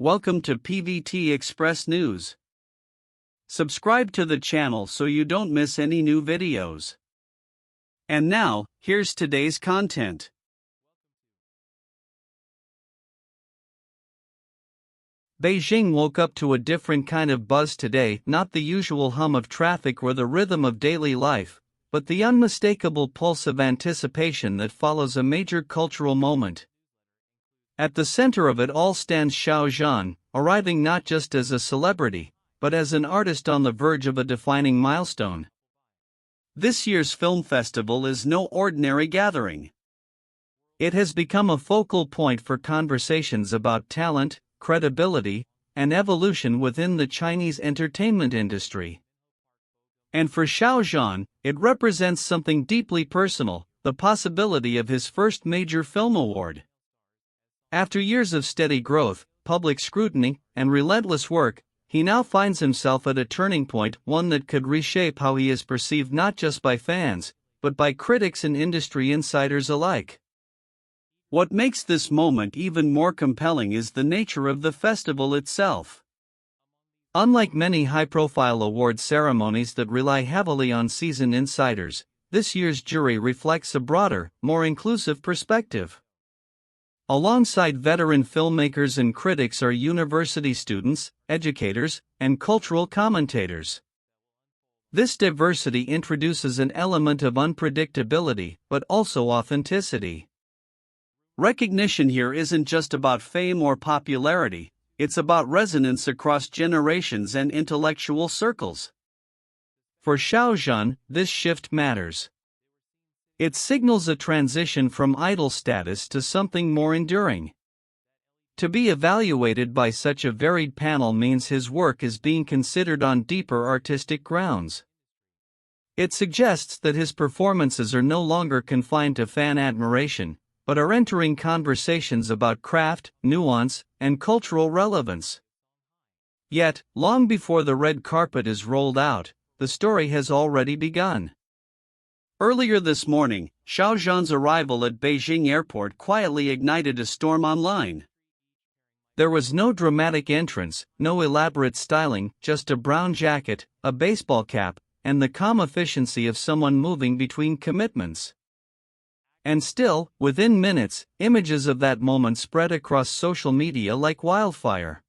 Welcome to PVT Express News. Subscribe to the channel so you don't miss any new videos. And now, here's today's content. Beijing woke up to a different kind of buzz today, not the usual hum of traffic or the rhythm of daily life, but the unmistakable pulse of anticipation that follows a major cultural moment. At the center of it all stands Xiao Zhan, arriving not just as a celebrity, but as an artist on the verge of a defining milestone. This year's film festival is no ordinary gathering. It has become a focal point for conversations about talent, credibility, and evolution within the Chinese entertainment industry. And for Xiao Zhan, it represents something deeply personal, the possibility of his first major film award. After years of steady growth, public scrutiny, and relentless work, he now finds himself at a turning point, one that could reshape how he is perceived not just by fans, but by critics and industry insiders alike. What makes this moment even more compelling is the nature of the festival itself. Unlike many high-profile award ceremonies that rely heavily on seasoned insiders, this year's jury reflects a broader, more inclusive perspective. Alongside veteran filmmakers and critics are university students, educators, and cultural commentators. This diversity introduces an element of unpredictability, but also authenticity. Recognition here isn't just about fame or popularity, it's about resonance across generations and intellectual circles. For Xiao Zhan, this shift matters. It signals a transition from idol status to something more enduring. To be evaluated by such a varied panel means his work is being considered on deeper artistic grounds. It suggests that his performances are no longer confined to fan admiration, but are entering conversations about craft, nuance, and cultural relevance. Yet, long before the red carpet is rolled out, the story has already begun. Earlier this morning, Xiao Zhan's arrival at Beijing Airport quietly ignited a storm online. There was no dramatic entrance, no elaborate styling, just a brown jacket, a baseball cap, and the calm efficiency of someone moving between commitments. And still, within minutes, images of that moment spread across social media like wildfire.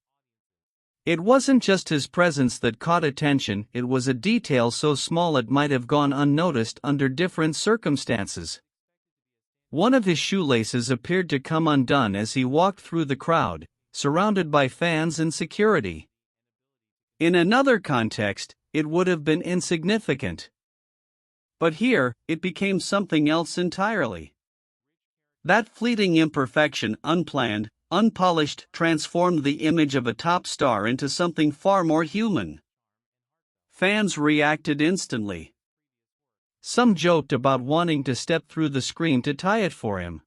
It wasn't just his presence that caught attention, it was a detail so small it might have gone unnoticed under different circumstances. One of his shoelaces appeared to come undone as he walked through the crowd, surrounded by fans and security. In another context, it would have been insignificant. But here, it became something else entirely. That fleeting imperfection, unplanned, unpolished, transformed the image of a top star into something far more human. Fans reacted instantly. Some joked about wanting to step through the screen to tie it for him.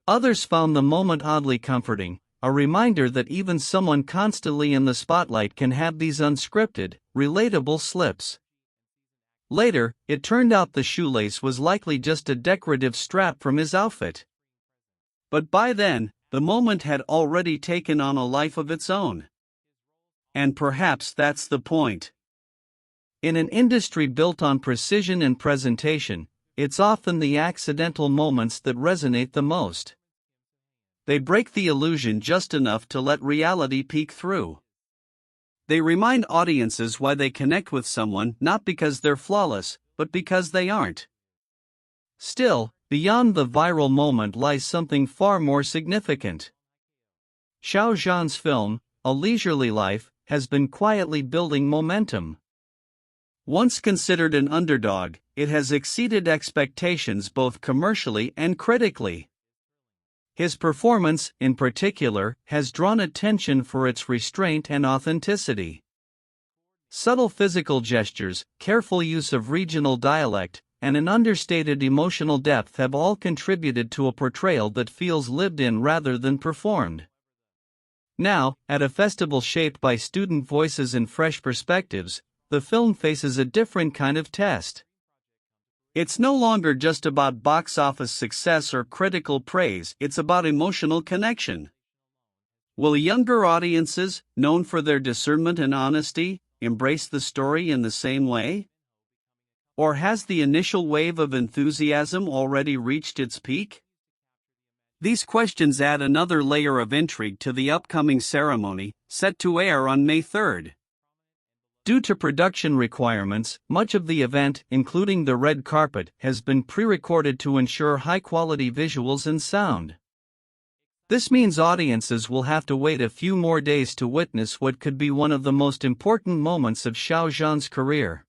Others found the moment oddly comforting, a reminder that even someone constantly in the spotlight can have these unscripted, relatable slips. Later, it turned out the shoelace was likely just a decorative strap from his outfit. But by then, the moment had already taken on a life of its own. And perhaps that's the point. In an industry built on precision and presentation, it's often the accidental moments that resonate the most. They break the illusion just enough to let reality peek through. They remind audiences why they connect with someone not because they're flawless, but because they aren't. Still, beyond the viral moment lies something far more significant. Xiao Zhan's film, A Leisurely Life, has been quietly building momentum. Once considered an underdog, it has exceeded expectations both commercially and critically. His performance, in particular, has drawn attention for its restraint and authenticity. Subtle physical gestures, careful use of regional dialect, and an understated emotional depth have all contributed to a portrayal that feels lived in rather than performed. Now, at a festival shaped by student voices and fresh perspectives, the film faces a different kind of test. It's no longer just about box office success or critical praise, it's about emotional connection. Will younger audiences, known for their discernment and honesty, embrace the story in the same way? Or has the initial wave of enthusiasm already reached its peak? These questions add another layer of intrigue to the upcoming ceremony, set to air on May 3rd. Due to production requirements, much of the event, including the red carpet, has been pre-recorded to ensure high-quality visuals and sound. This means audiences will have to wait a few more days to witness what could be one of the most important moments of Xiao Zhan's career.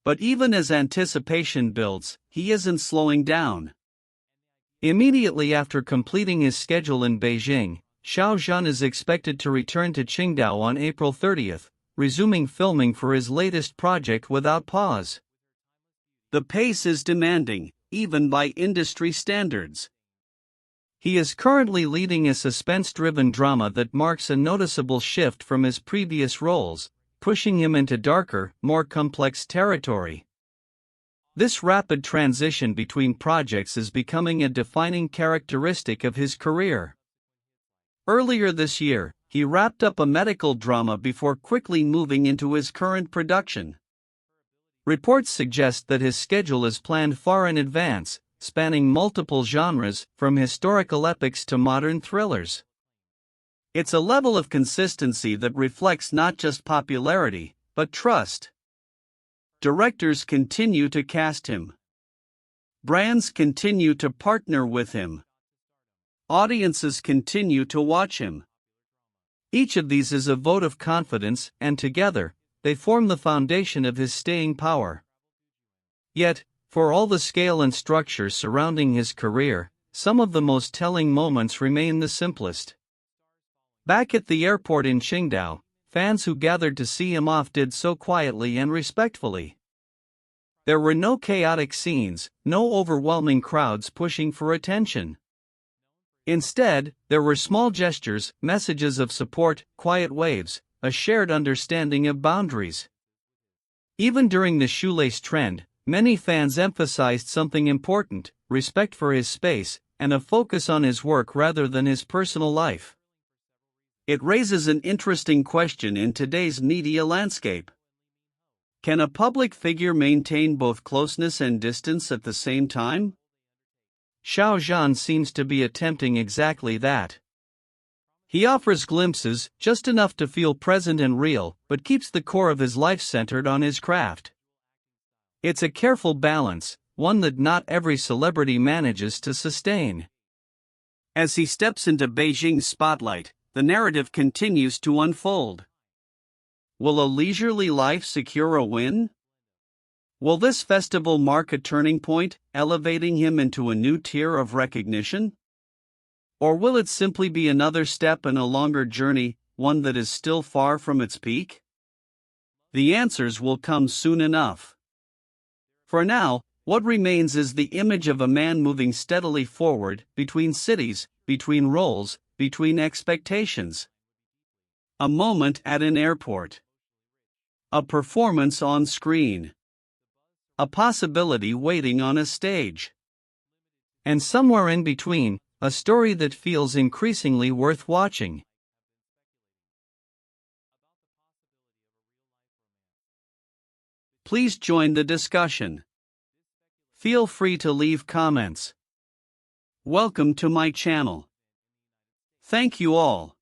But even as anticipation builds, he isn't slowing down. Immediately after completing his schedule in Beijing, Xiao Zhan is expected to return to Qingdao on April 30th, resuming filming for his latest project without pause. The pace is demanding, even by industry standards. He is currently leading a suspense-driven drama that marks a noticeable shift from his previous roles, pushing him into darker, more complex territory. This rapid transition between projects is becoming a defining characteristic of his career. Earlier this year, he wrapped up a medical drama before quickly moving into his current production. Reports suggest that his schedule is planned far in advance, spanning multiple genres, from historical epics to modern thrillers. It's a level of consistency that reflects not just popularity, but trust. Directors continue to cast him. Brands continue to partner with him. Audiences continue to watch him. Each of these is a vote of confidence, and together, they form the foundation of his staying power. Yet, for all the scale and structure surrounding his career, some of the most telling moments remain the simplest. Back at the airport in Qingdao, fans who gathered to see him off did so quietly and respectfully. There were no chaotic scenes, no overwhelming crowds pushing for attention. Instead, there were small gestures, messages of support, quiet waves, a shared understanding of boundaries. Even during the shoelace trend, many fans emphasized something important: respect for his space, and a focus on his work rather than his personal life. It raises an interesting question in today's media landscape. Can a public figure maintain both closeness and distance at the same time? Xiao Zhan seems to be attempting exactly that. He offers glimpses, just enough to feel present and real, but keeps the core of his life centered on his craft. It's a careful balance, one that not every celebrity manages to sustain. As he steps into Beijing's spotlight, the narrative continues to unfold. Will a leisurely life secure a win? Will this festival mark a turning point, elevating him into a new tier of recognition? Or will it simply be another step in a longer journey, one that is still far from its peak? The answers will come soon enough. For now, what remains is the image of a man moving steadily forward, between cities, between roles, between expectations. A moment at an airport. A performance on screen. A possibility waiting on a stage. And somewhere in between, a story that feels increasingly worth watching. Please join the discussion. Feel free to leave comments. Welcome to my channel. Thank you all.